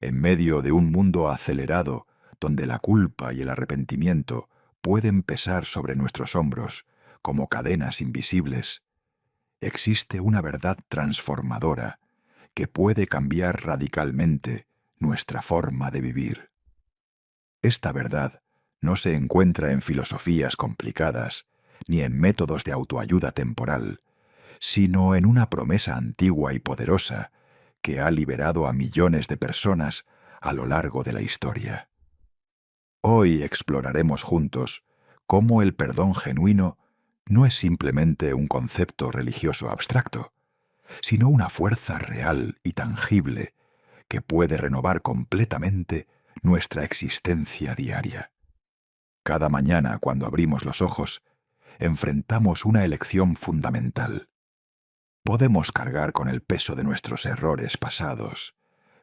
En medio de un mundo acelerado, donde la culpa y el arrepentimiento pueden pesar sobre nuestros hombros como cadenas invisibles, existe una verdad transformadora que puede cambiar radicalmente nuestra forma de vivir. Esta verdad no se encuentra en filosofías complicadas ni en métodos de autoayuda temporal, sino en una promesa antigua y poderosa que ha liberado a millones de personas a lo largo de la historia. Hoy exploraremos juntos cómo el perdón genuino no es simplemente un concepto religioso abstracto, sino una fuerza real y tangible que puede renovar completamente nuestra existencia diaria. Cada mañana, cuando abrimos los ojos, enfrentamos una elección fundamental. Podemos cargar con el peso de nuestros errores pasados,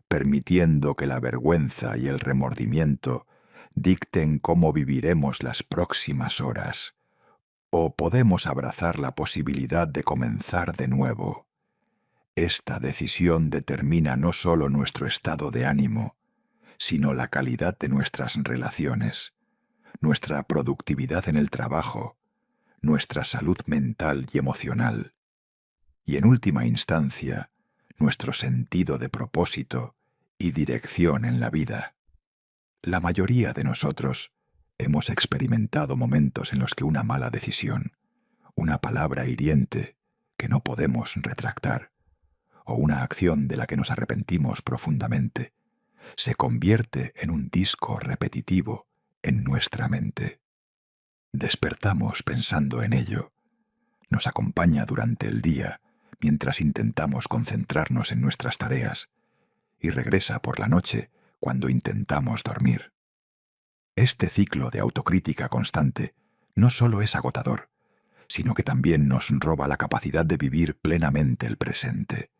permitiendo que la vergüenza y el remordimiento dicten cómo viviremos las próximas horas, o podemos abrazar la posibilidad de comenzar de nuevo. Esta decisión determina no solo nuestro estado de ánimo, sino la calidad de nuestras relaciones, nuestra productividad en el trabajo, nuestra salud mental y emocional, y en última instancia, nuestro sentido de propósito y dirección en la vida. La mayoría de nosotros hemos experimentado momentos en los que una mala decisión, una palabra hiriente que no podemos retractar, o una acción de la que nos arrepentimos profundamente, se convierte en un disco repetitivo en nuestra mente. Despertamos pensando en ello. Nos acompaña durante el día mientras intentamos concentrarnos en nuestras tareas y regresa por la noche cuando intentamos dormir. Este ciclo de autocrítica constante no solo es agotador, sino que también nos roba la capacidad de vivir plenamente el presente.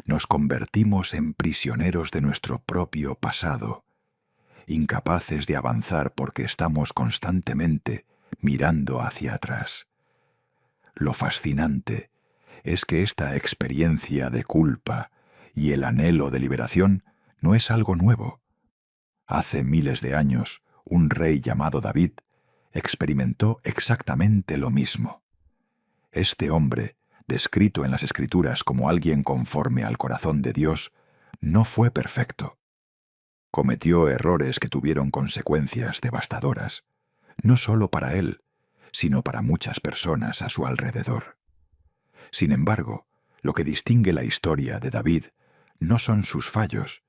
Nos convertimos en prisioneros de nuestro propio pasado, incapaces de avanzar porque estamos constantemente mirando hacia atrás. Lo fascinante es que esta experiencia de culpa y el anhelo de liberación no es algo nuevo. Hace miles de años, un rey llamado David experimentó exactamente lo mismo. Este hombre, descrito en las Escrituras como alguien conforme al corazón de Dios, no fue perfecto. Cometió errores que tuvieron consecuencias devastadoras, no solo para él, sino para muchas personas a su alrededor. Sin embargo, lo que distingue la historia de David no son sus fallos,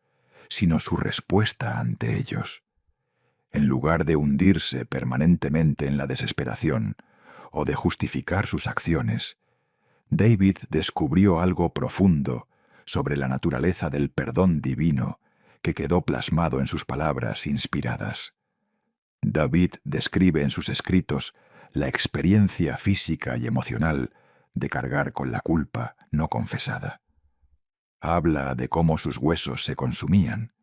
sino su respuesta ante ellos. En lugar de hundirse permanentemente en la desesperación o de justificar sus acciones, David descubrió algo profundo sobre la naturaleza del perdón divino que quedó plasmado en sus palabras inspiradas. David describe en sus escritos la experiencia física y emocional de cargar con la culpa no confesada. Habla de cómo sus huesos se consumían,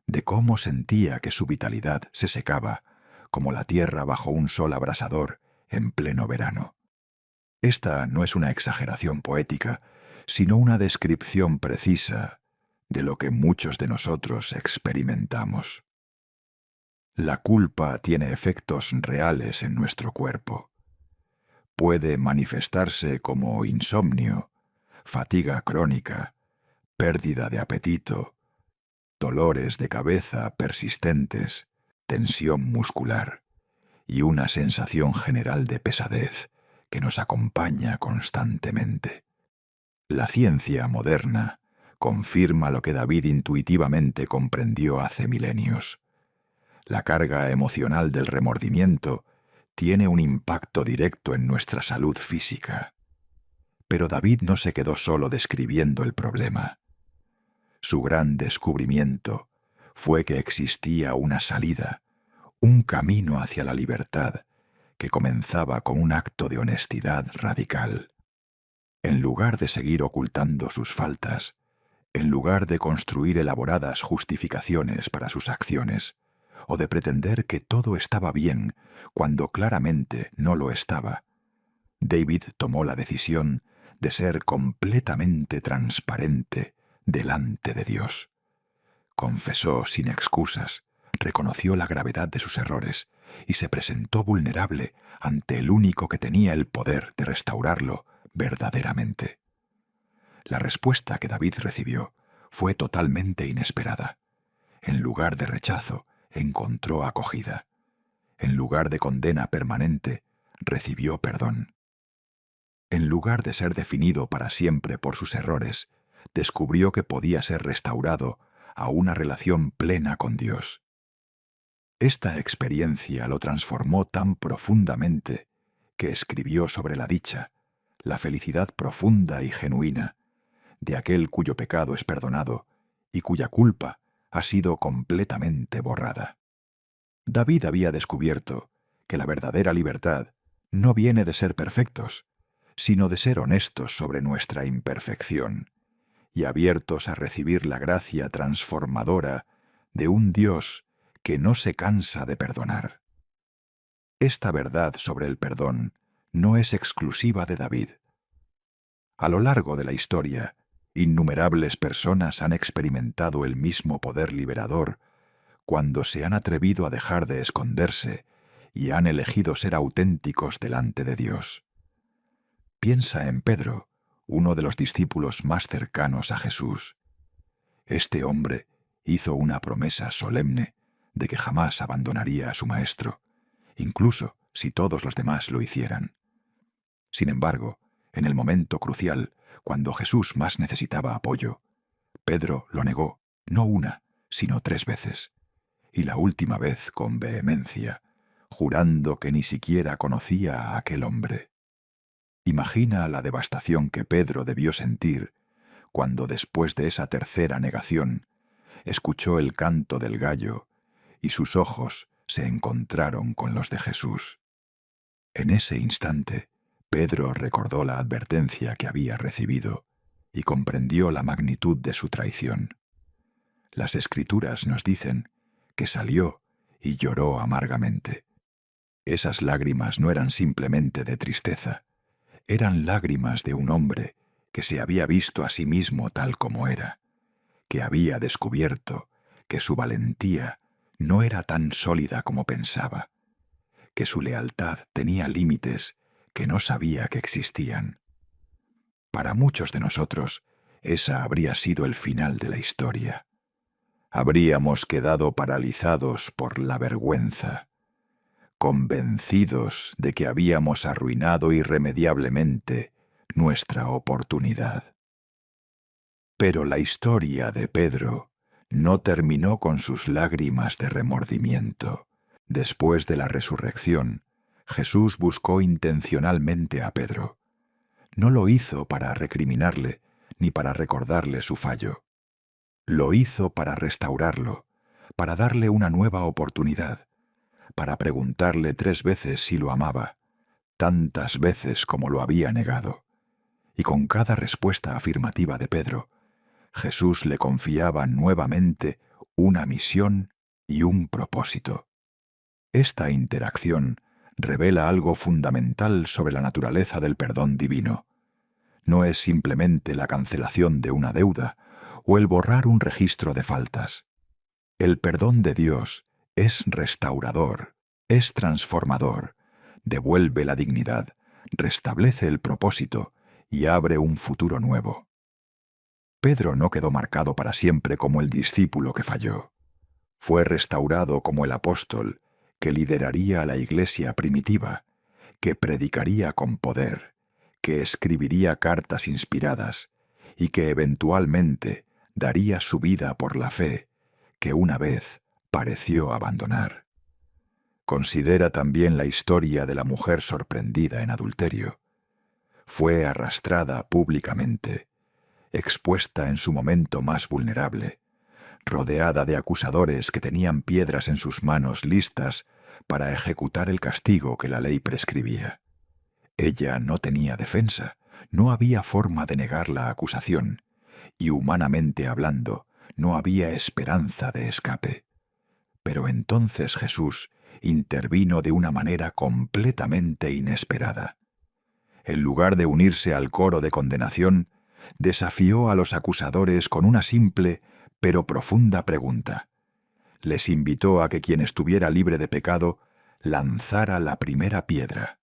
de cómo sentía que su vitalidad se secaba como la tierra bajo un sol abrasador en pleno verano. Esta no es una exageración poética, sino una descripción precisa de lo que muchos de nosotros experimentamos. La culpa tiene efectos reales en nuestro cuerpo. Puede manifestarse como insomnio, fatiga crónica, pérdida de apetito, dolores de cabeza persistentes, tensión muscular y una sensación general de pesadez que nos acompaña constantemente. La ciencia moderna confirma lo que David intuitivamente comprendió hace milenios. La carga emocional del remordimiento tiene un impacto directo en nuestra salud física. Pero David no se quedó solo describiendo el problema. Su gran descubrimiento fue que existía una salida, un camino hacia la libertad, que comenzaba con un acto de honestidad radical. En lugar de seguir ocultando sus faltas, en lugar de construir elaboradas justificaciones para sus acciones, o de pretender que todo estaba bien cuando claramente no lo estaba, David tomó la decisión de ser completamente transparente delante de Dios. confesó sin excusas, reconoció la gravedad de sus errores y se presentó vulnerable ante el único que tenía el poder de restaurarlo verdaderamente. La respuesta que David recibió fue totalmente inesperada. En lugar de rechazo, encontró acogida. En lugar de condena permanente, recibió perdón. En lugar de ser definido para siempre por sus errores, descubrió que podía ser restaurado a una relación plena con Dios. Esta experiencia lo transformó tan profundamente que escribió sobre la dicha, la felicidad profunda y genuina de aquel cuyo pecado es perdonado y cuya culpa ha sido completamente borrada. David había descubierto que la verdadera libertad no viene de ser perfectos, sino de ser honestos sobre nuestra imperfección y abiertos a recibir la gracia transformadora de un Dios que no se cansa de perdonar. Esta verdad sobre el perdón no es exclusiva de David. A lo largo de la historia, innumerables personas han experimentado el mismo poder liberador cuando se han atrevido a dejar de esconderse y han elegido ser auténticos delante de Dios. Piensa en Pedro, uno de los discípulos más cercanos a Jesús. Este hombre hizo una promesa solemne de que jamás abandonaría a su maestro, incluso si todos los demás lo hicieran. Sin embargo, en el momento crucial, cuando Jesús más necesitaba apoyo, Pedro lo negó, no una, sino 3 veces, y la última vez con vehemencia, jurando que ni siquiera conocía a aquel hombre. Imagina la devastación que Pedro debió sentir cuando, después de esa tercera negación, escuchó el canto del gallo y sus ojos se encontraron con los de Jesús. En ese instante, Pedro recordó la advertencia que había recibido y comprendió la magnitud de su traición. Las Escrituras nos dicen que salió y lloró amargamente. Esas lágrimas no eran simplemente de tristeza, eran lágrimas de un hombre que se había visto a sí mismo tal como era, que había descubierto que su valentía no era tan sólida como pensaba, que su lealtad tenía límites que no sabía que existían. Para muchos de nosotros, esa habría sido el final de la historia. Habríamos quedado paralizados por la vergüenza, convencidos de que habíamos arruinado irremediablemente nuestra oportunidad. Pero la historia de Pedro no terminó con sus lágrimas de remordimiento. Después de la resurrección, Jesús buscó intencionalmente a Pedro. No lo hizo para recriminarle ni para recordarle su fallo. Lo hizo para restaurarlo, para darle una nueva oportunidad, para preguntarle 3 veces si lo amaba, tantas veces como lo había negado. Y con cada respuesta afirmativa de Pedro, Jesús le confiaba nuevamente una misión y un propósito. Esta interacción revela algo fundamental sobre la naturaleza del perdón divino. No es simplemente la cancelación de una deuda o el borrar un registro de faltas. El perdón de Dios es restaurador, es transformador, devuelve la dignidad, restablece el propósito y abre un futuro nuevo. Pedro no quedó marcado para siempre como el discípulo que falló. Fue restaurado como el apóstol que lideraría a la iglesia primitiva, que predicaría con poder, que escribiría cartas inspiradas y que eventualmente daría su vida por la fe que una vez pareció abandonar. Considera también la historia de la mujer sorprendida en adulterio. Fue arrastrada públicamente, expuesta en su momento más vulnerable, rodeada de acusadores que tenían piedras en sus manos listas para ejecutar el castigo que la ley prescribía. Ella no tenía defensa, no había forma de negar la acusación, y humanamente hablando, no había esperanza de escape. Pero entonces Jesús intervino de una manera completamente inesperada. En lugar de unirse al coro de condenación, desafió a los acusadores con una simple pero profunda pregunta. Les invitó a que quien estuviera libre de pecado lanzara la primera piedra,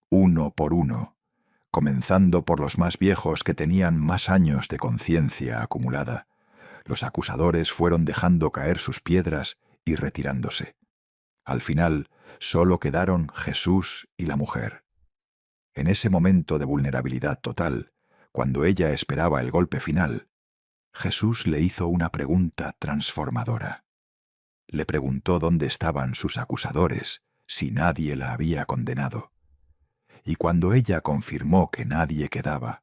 uno por uno, comenzando por los más viejos que tenían más años de conciencia acumulada. Los acusadores fueron dejando caer sus piedras y retirándose. Al final, solo quedaron Jesús y la mujer. En ese momento de vulnerabilidad total, cuando ella esperaba el golpe final, Jesús le hizo una pregunta transformadora. Le preguntó dónde estaban sus acusadores, si nadie la había condenado. Y cuando ella confirmó que nadie quedaba,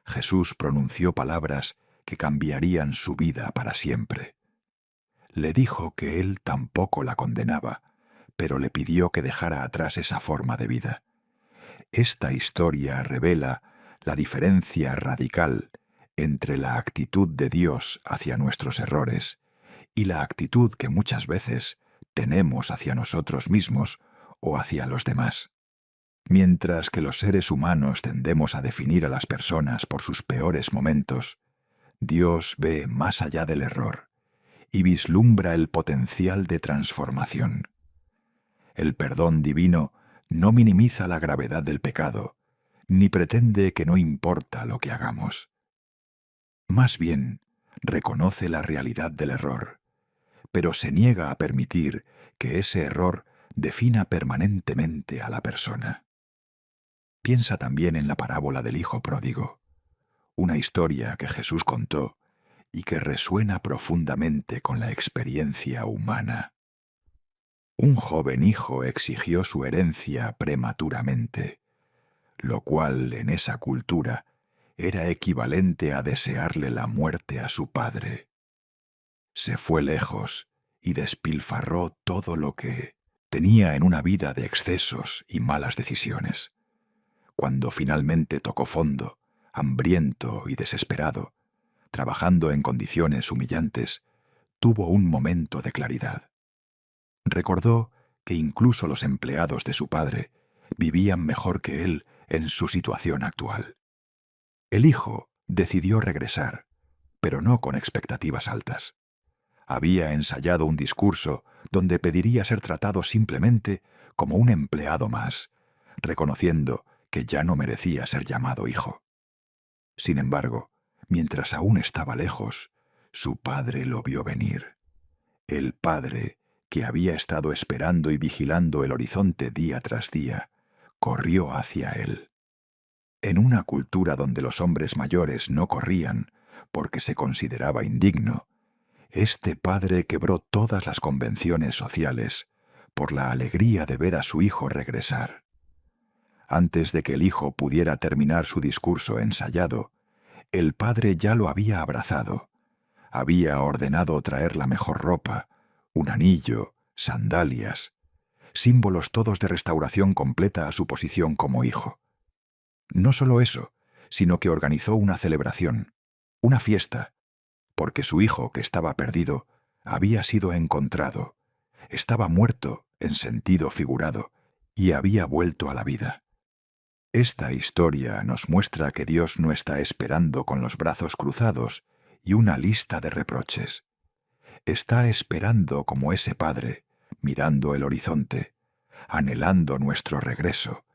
Jesús pronunció palabras que cambiarían su vida para siempre. Le dijo que él tampoco la condenaba, pero le pidió que dejara atrás esa forma de vida. Esta historia revela la diferencia radical entre la actitud de Dios hacia nuestros errores y la actitud que muchas veces tenemos hacia nosotros mismos o hacia los demás. Mientras que los seres humanos tendemos a definir a las personas por sus peores momentos, Dios ve más allá del error y vislumbra el potencial de transformación. El perdón divino no minimiza la gravedad del pecado, ni pretende que no importa lo que hagamos. Más bien, reconoce la realidad del error, pero se niega a permitir que ese error defina permanentemente a la persona. Piensa también en la parábola del hijo pródigo, una historia que Jesús contó y que resuena profundamente con la experiencia humana. Un joven hijo exigió su herencia prematuramente, lo cual en esa cultura era equivalente a desearle la muerte a su padre. Se fue lejos y despilfarró todo lo que tenía en una vida de excesos y malas decisiones. Cuando finalmente tocó fondo, hambriento y desesperado, trabajando en condiciones humillantes, tuvo un momento de claridad. Recordó que incluso los empleados de su padre vivían mejor que él en su situación actual. El hijo decidió regresar, pero no con expectativas altas. Había ensayado un discurso donde pediría ser tratado simplemente como un empleado más, reconociendo que ya no merecía ser llamado hijo. Sin embargo, mientras aún estaba lejos, su padre lo vio venir. El padre, que había estado esperando y vigilando el horizonte día tras día, corrió hacia él. En una cultura donde los hombres mayores no corrían porque se consideraba indigno, este padre quebró todas las convenciones sociales por la alegría de ver a su hijo regresar. Antes de que el hijo pudiera terminar su discurso ensayado, el padre ya lo había abrazado. Había ordenado traer la mejor ropa, un anillo, sandalias, símbolos todos de restauración completa a su posición como hijo. No solo eso, sino que organizó una celebración, una fiesta, porque su hijo, que estaba perdido, había sido encontrado, estaba muerto en sentido figurado y había vuelto a la vida. Esta historia nos muestra que Dios no está esperando con los brazos cruzados y una lista de reproches. Está esperando como ese padre, mirando el horizonte, anhelando nuestro regreso,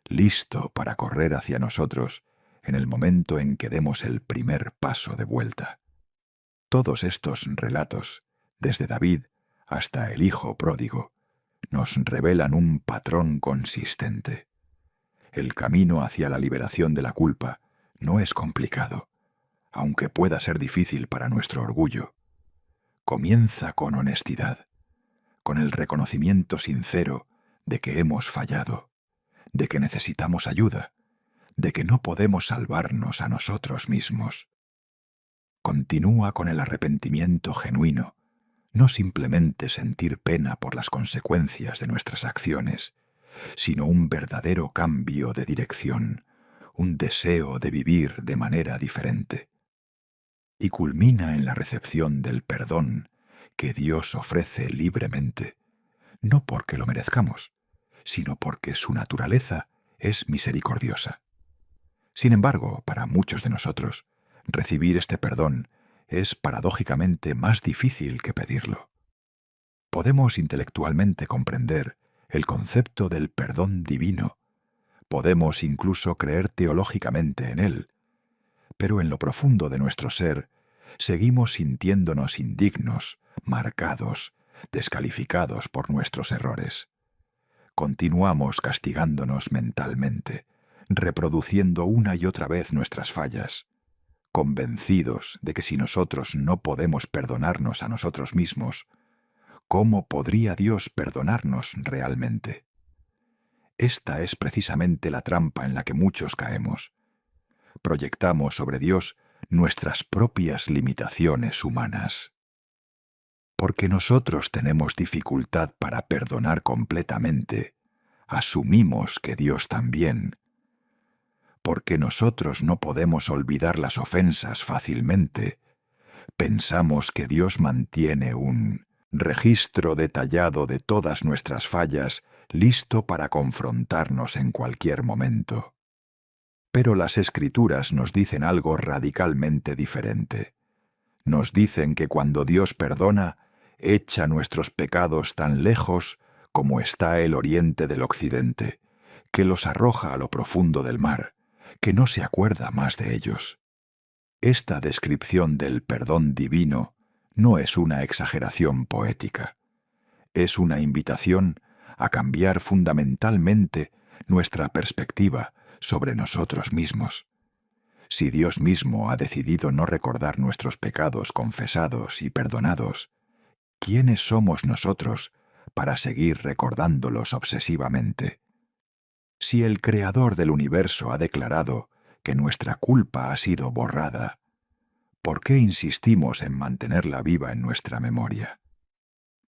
listo para correr hacia nosotros en el momento en que demos el primer paso de vuelta. Todos estos relatos, desde David hasta el hijo pródigo, nos revelan un patrón consistente. El camino hacia la liberación de la culpa no es complicado, aunque pueda ser difícil para nuestro orgullo. Comienza con honestidad, con el reconocimiento sincero de que hemos fallado, de que necesitamos ayuda, de que no podemos salvarnos a nosotros mismos. Continúa con el arrepentimiento genuino, no simplemente sentir pena por las consecuencias de nuestras acciones, sino un verdadero cambio de dirección, un deseo de vivir de manera diferente. Y culmina en la recepción del perdón que Dios ofrece libremente, no porque lo merezcamos, sino porque su naturaleza es misericordiosa. Sin embargo, para muchos de nosotros, recibir este perdón es paradójicamente más difícil que pedirlo. Podemos intelectualmente comprender el concepto del perdón divino, podemos incluso creer teológicamente en él, pero en lo profundo de nuestro ser seguimos sintiéndonos indignos, marcados, descalificados por nuestros errores. Continuamos castigándonos mentalmente, reproduciendo una y otra vez nuestras fallas, convencidos de que si nosotros no podemos perdonarnos a nosotros mismos, ¿cómo podría Dios perdonarnos realmente? Esta es precisamente la trampa en la que muchos caemos. Proyectamos sobre Dios nuestras propias limitaciones humanas. Porque nosotros tenemos dificultad para perdonar completamente, asumimos que Dios también. Porque nosotros no podemos olvidar las ofensas fácilmente, pensamos que Dios mantiene un registro detallado de todas nuestras fallas, listo para confrontarnos en cualquier momento. Pero las Escrituras nos dicen algo radicalmente diferente. Nos dicen que cuando Dios perdona, echa nuestros pecados tan lejos como está el oriente del occidente, que los arroja a lo profundo del mar, que no se acuerda más de ellos. Esta descripción del perdón divino no es una exageración poética. Es una invitación a cambiar fundamentalmente nuestra perspectiva sobre nosotros mismos. Si Dios mismo ha decidido no recordar nuestros pecados confesados y perdonados, ¿quiénes somos nosotros para seguir recordándolos obsesivamente? Si el Creador del universo ha declarado que nuestra culpa ha sido borrada, ¿por qué insistimos en mantenerla viva en nuestra memoria?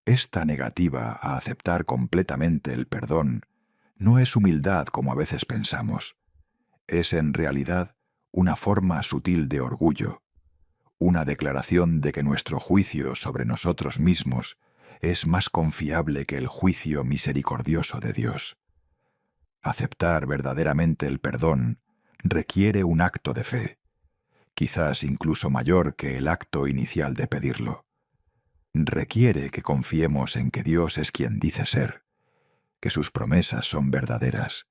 Esta negativa a aceptar completamente el perdón no es humildad como a veces pensamos. Es en realidad una forma sutil de orgullo, una declaración de que nuestro juicio sobre nosotros mismos es más confiable que el juicio misericordioso de Dios. Aceptar verdaderamente el perdón requiere un acto de fe, quizás incluso mayor que el acto inicial de pedirlo. Requiere que confiemos en que Dios es quien dice ser, que sus promesas son verdaderas,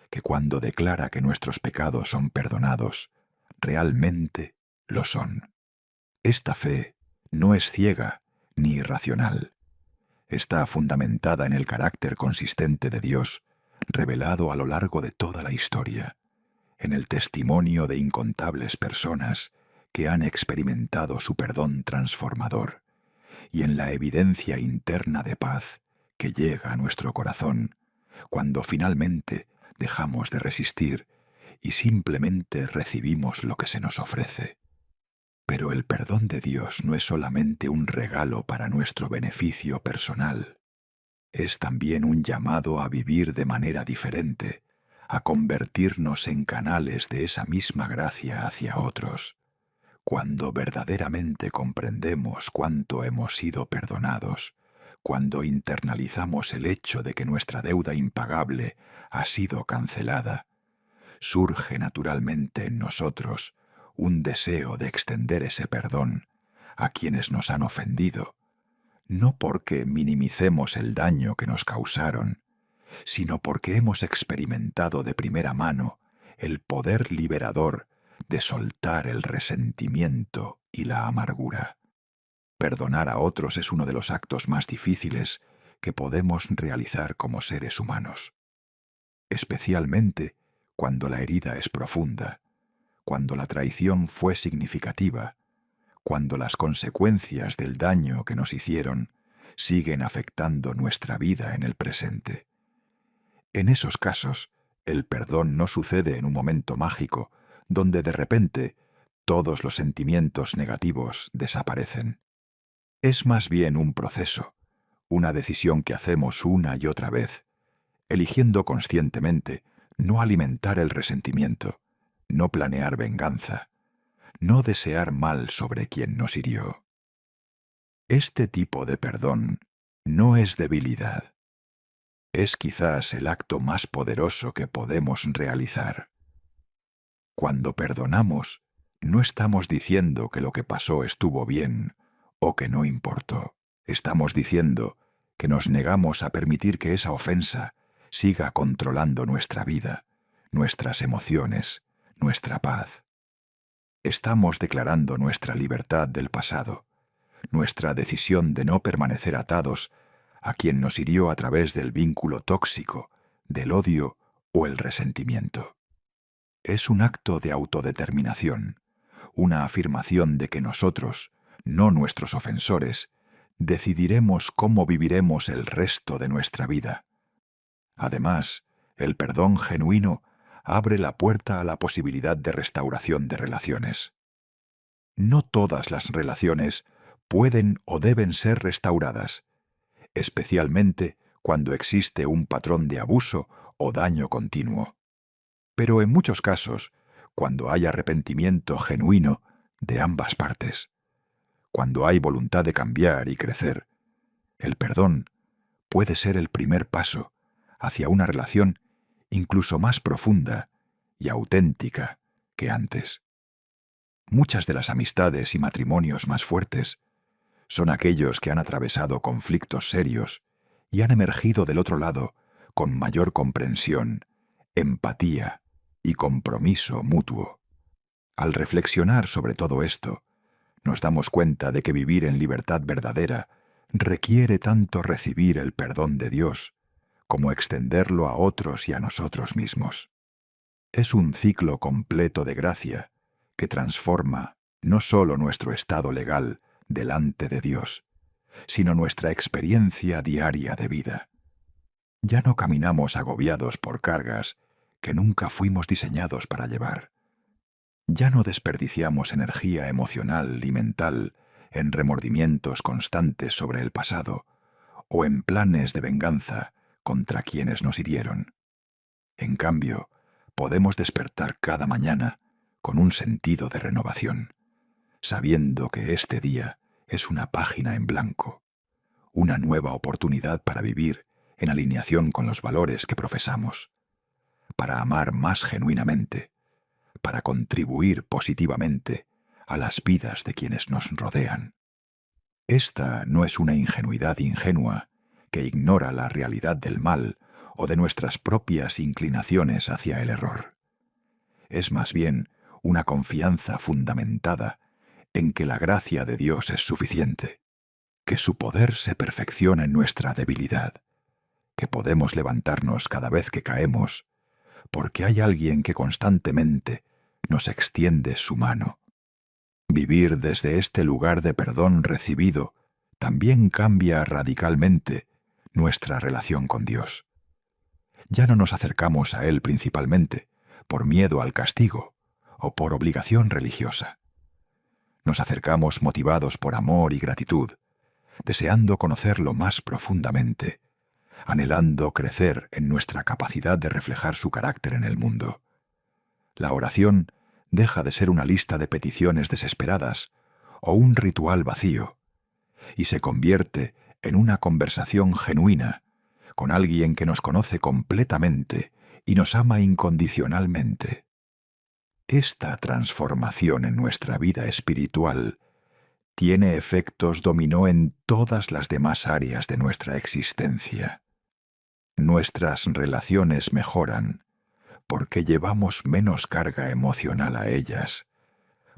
que cuando declara que nuestros pecados son perdonados, realmente lo son. Esta fe no es ciega ni irracional. Está fundamentada en el carácter consistente de Dios, revelado a lo largo de toda la historia, en el testimonio de incontables personas que han experimentado su perdón transformador, y en la evidencia interna de paz que llega a nuestro corazón cuando finalmente dejamos de resistir y simplemente recibimos lo que se nos ofrece. Pero el perdón de Dios no es solamente un regalo para nuestro beneficio personal. Es también un llamado a vivir de manera diferente, a convertirnos en canales de esa misma gracia hacia otros. Cuando verdaderamente comprendemos cuánto hemos sido perdonados, cuando internalizamos el hecho de que nuestra deuda impagable ha sido cancelada, surge naturalmente en nosotros un deseo de extender ese perdón a quienes nos han ofendido, no porque minimicemos el daño que nos causaron, sino porque hemos experimentado de primera mano el poder liberador de soltar el resentimiento y la amargura. Perdonar a otros es uno de los actos más difíciles que podemos realizar como seres humanos, especialmente cuando la herida es profunda, cuando la traición fue significativa, cuando las consecuencias del daño que nos hicieron siguen afectando nuestra vida en el presente. En esos casos, el perdón no sucede en un momento mágico, donde de repente todos los sentimientos negativos desaparecen. Es más bien un proceso, una decisión que hacemos una y otra vez, eligiendo conscientemente no alimentar el resentimiento, no planear venganza, no desear mal sobre quien nos hirió. Este tipo de perdón no es debilidad. Es quizás el acto más poderoso que podemos realizar. Cuando perdonamos, No estamos diciendo que lo que pasó estuvo bien o que no importó. Estamos diciendo que nos negamos a permitir que esa ofensa siga controlando nuestra vida, nuestras emociones, nuestra paz. Estamos declarando nuestra libertad del pasado, nuestra decisión de no permanecer atados a quien nos hirió a través del vínculo tóxico, del odio o el resentimiento. Es un acto de autodeterminación, una afirmación de que nosotros, no nuestros ofensores, decidiremos cómo viviremos el resto de nuestra vida. Además, el perdón genuino abre la puerta a la posibilidad de restauración de relaciones. No todas las relaciones pueden o deben ser restauradas, especialmente cuando existe un patrón de abuso o daño continuo. Pero en muchos casos, cuando hay arrepentimiento genuino de ambas partes, cuando hay voluntad de cambiar y crecer, el perdón puede ser el primer paso hacia una relación incluso más profunda y auténtica que antes. Muchas de las amistades y matrimonios más fuertes son aquellos que han atravesado conflictos serios y han emergido del otro lado con mayor comprensión, empatía y compromiso mutuo. Al reflexionar sobre todo esto, nos damos cuenta de que vivir en libertad verdadera requiere tanto recibir el perdón de Dios como extenderlo a otros y a nosotros mismos. Es un ciclo completo de gracia que transforma no solo nuestro estado legal delante de Dios, sino nuestra experiencia diaria de vida. Ya no caminamos agobiados por cargas que nunca fuimos diseñados para llevar. Ya no desperdiciamos energía emocional y mental en remordimientos constantes sobre el pasado o en planes de venganza contra quienes nos hirieron. En cambio, podemos despertar cada mañana con un sentido de renovación, sabiendo que este día es una página en blanco, una nueva oportunidad para vivir en alineación con los valores que profesamos, para amar más genuinamente, para contribuir positivamente a las vidas de quienes nos rodean. Esta no es una ingenuidad ingenua que ignora la realidad del mal o de nuestras propias inclinaciones hacia el error. Es más bien una confianza fundamentada en que la gracia de Dios es suficiente, que su poder se perfecciona en nuestra debilidad, que podemos levantarnos cada vez que caemos, porque hay alguien que constantemente nos extiende su mano. Vivir desde este lugar de perdón recibido también cambia radicalmente nuestra relación con Dios. Ya no nos acercamos a Él principalmente por miedo al castigo o por obligación religiosa. Nos acercamos motivados por amor y gratitud, deseando conocerlo más profundamente, anhelando crecer en nuestra capacidad de reflejar su carácter en el mundo. La oración deja de ser una lista de peticiones desesperadas o un ritual vacío y se convierte en una conversación genuina con alguien que nos conoce completamente y nos ama incondicionalmente. Esta transformación en nuestra vida espiritual tiene efectos dominó en todas las demás áreas de nuestra existencia. Nuestras relaciones mejoran porque llevamos menos carga emocional a ellas,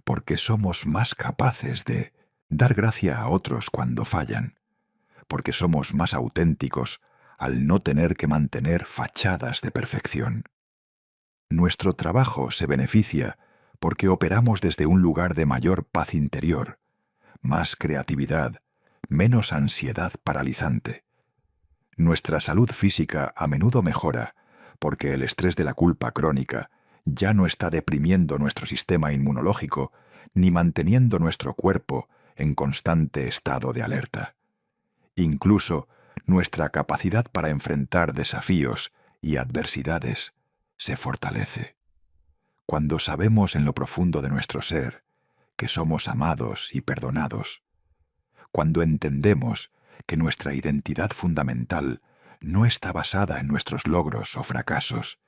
porque somos más capaces de dar gracia a otros cuando fallan, porque somos más auténticos al no tener que mantener fachadas de perfección. Nuestro trabajo se beneficia porque operamos desde un lugar de mayor paz interior, más creatividad, menos ansiedad paralizante. Nuestra salud física a menudo mejora porque el estrés de la culpa crónica ya no está deprimiendo nuestro sistema inmunológico ni manteniendo nuestro cuerpo en constante estado de alerta. Incluso nuestra capacidad para enfrentar desafíos y adversidades se fortalece. Cuando sabemos en lo profundo de nuestro ser que somos amados y perdonados, cuando entendemos que nuestra identidad fundamental no está basada en nuestros logros o fracasos,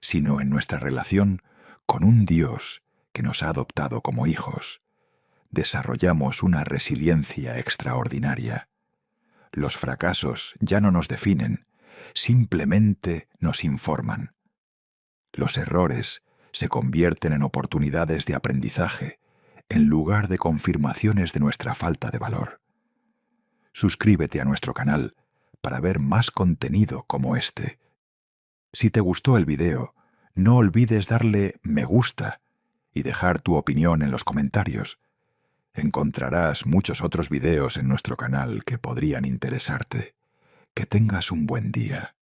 sino en nuestra relación con un Dios que nos ha adoptado como hijos, desarrollamos una resiliencia extraordinaria. Los fracasos ya no nos definen, simplemente nos informan. Los errores se convierten en oportunidades de aprendizaje, en lugar de confirmaciones de nuestra falta de valor. Suscríbete a nuestro canal para ver más contenido como este. Si te gustó el video, no olvides darle me gusta y dejar tu opinión en los comentarios. Encontrarás muchos otros videos en nuestro canal que podrían interesarte. Que tengas un buen día.